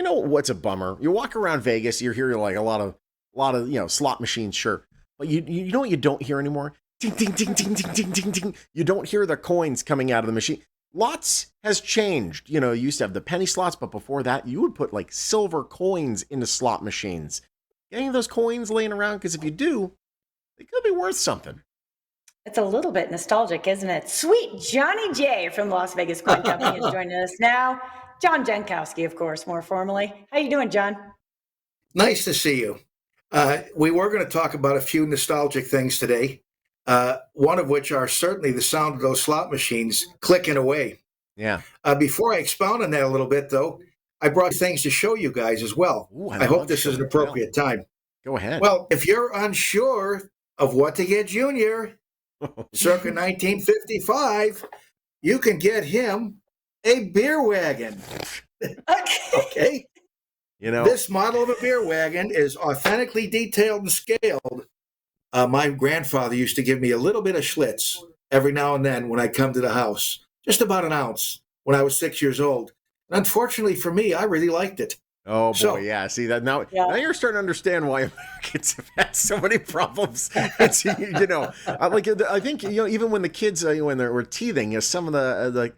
know what's a bummer? You walk around Vegas, you're hearing like a lot of slot machines, sure, but you know what you don't hear anymore? Ding ding ding ding ding ding ding ding. You don't hear the coins coming out of the machine. Lots has changed. You used to have the penny slots, but before that, you would put like silver coins into slot machines. Any of those coins laying around? Because if you do, they could be worth something. It's a little bit nostalgic, isn't it? Sweet Johnny J from Las Vegas Coin Company is joining us now. John Jankowski, of course, more formally. How you doing, John? Nice to see you. We were going to talk about a few nostalgic things today, one of which are certainly the sound of those slot machines clicking away. Yeah. Before I expound on that a little bit, though, I brought things to show you guys as well. Ooh, I hope this is an appropriate time. Go ahead. Well, if you're unsure of what to get Junior, circa 1955, you can get him a beer wagon. Okay. This model of a beer wagon is authentically detailed and scaled. My grandfather used to give me a little bit of Schlitz every now and then when I come to the house, just about an ounce when I was 6 years old. And unfortunately for me, I really liked it. Oh boy, yeah. See that now? Yeah. Now you're starting to understand why Americans have had so many problems. It's I think even when the kids when they were teething, some of the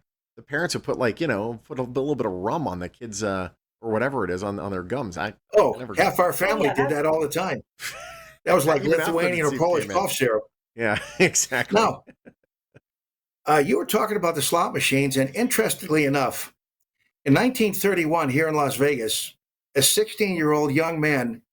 parents would put put a little bit of rum on the kids or whatever it is on their gums. Half our family did that all the time. That was like Lithuanian or Polish cough syrup. Yeah, exactly. Now, you were talking about the slot machines, and interestingly enough, in 1931 here in Las Vegas, a 16-year-old young man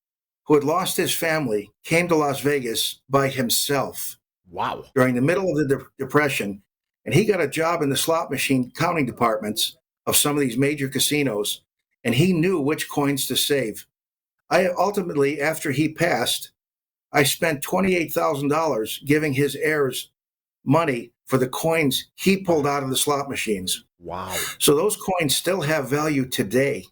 who had lost his family came to Las Vegas by himself. Wow. During the middle of the Depression, and he got a job in the slot machine counting departments of some of these major casinos, and he knew which coins to save. Ultimately, after he passed, I spent $28,000 giving his heirs money for the coins he pulled out of the slot machines. Wow. So those coins still have value today,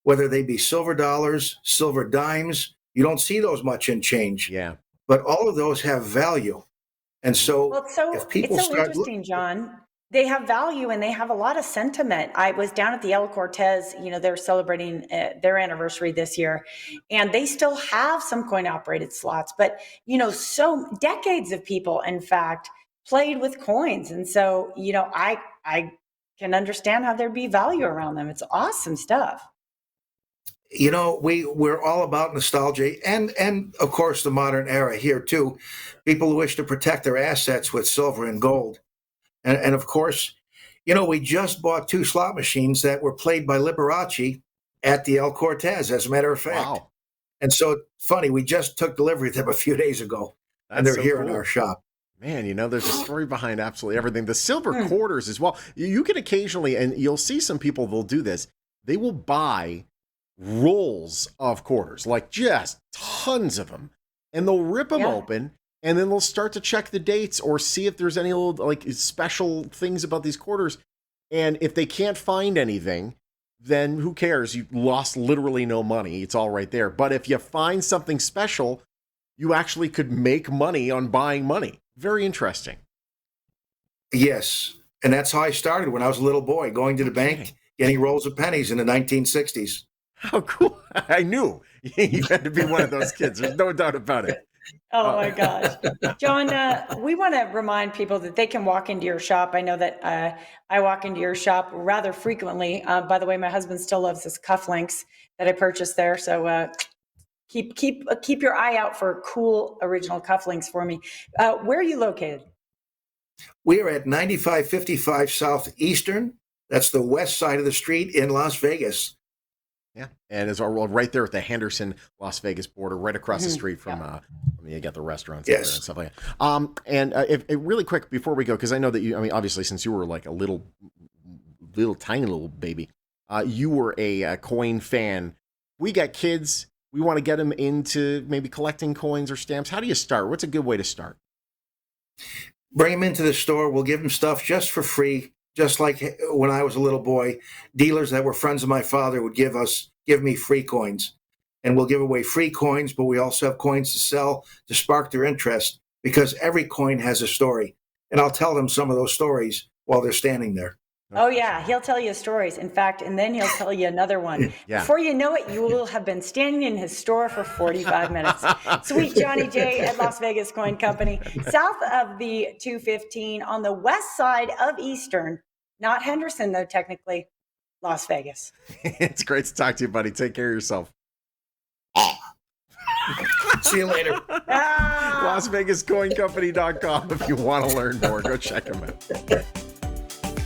whether they be silver dollars, silver dimes. You don't see those much in change. Yeah. But all of those have value. And so, if people it's so interesting, John. They have value and they have a lot of sentiment. I was down at the El Cortez, they're celebrating their anniversary this year, and they still have some coin operated slots, but so decades of people, in fact, played with coins. And so, I can understand how there'd be value around them. It's awesome stuff. We're all about nostalgia and of course the modern era here too. People who wish to protect their assets with silver and gold. And of course, we just bought 2 slot machines that were played by Liberace at the El Cortez, as a matter of fact. Wow. And so funny, we just took delivery of them a few days ago. And they're here in our shop. Man, there's a story behind absolutely everything. The silver quarters as well. You can occasionally, and you'll see some people will do this, they will buy rolls of quarters, like just tons of them, and they'll rip them open, and then they'll start to check the dates or see if there's any little special things about these quarters. And if they can't find anything, then who cares? You lost literally no money. It's all right there. But if you find something special, you actually could make money on buying money. Very interesting. Yes. And that's how I started when I was a little boy, going to the bank, getting rolls of pennies in the 1960s. How cool. I knew you had to be one of those kids. There's no doubt about it. Oh my gosh. John, we want to remind people that they can walk into your shop. I know that I walk into your shop rather frequently. By the way, my husband still loves his cufflinks that I purchased there. So keep your eye out for cool original cufflinks for me. Where are you located? We are at 9555 Southeastern. That's the west side of the street in Las Vegas. Yeah, and it's right there at the Henderson Las Vegas border, right across the street from you got the restaurants there and stuff like that. And if really quick before we go, because I know that obviously since you were like a little tiny little baby, you were a coin fan. We got kids. We want to get them into maybe collecting coins or stamps. How do you start? What's a good way to start? Bring them into the store. We'll give them stuff just for free. Just like when I was a little boy, dealers that were friends of my father would give me free coins. And we'll give away free coins, but we also have coins to sell to spark their interest, because every coin has a story. And I'll tell them some of those stories while they're standing there. Oh yeah, he'll tell you stories. In fact, and then he'll tell you another one. Yeah. Before you know it, you will have been standing in his store for 45 minutes. Sweet Johnny J at Las Vegas Coin Company, south of the 215 on the west side of Eastern, not Henderson though, technically, Las Vegas. It's great to talk to you, buddy. Take care of yourself. See you later. Ah! LasVegasCoinCompany.com if you want to learn more. Go check them out.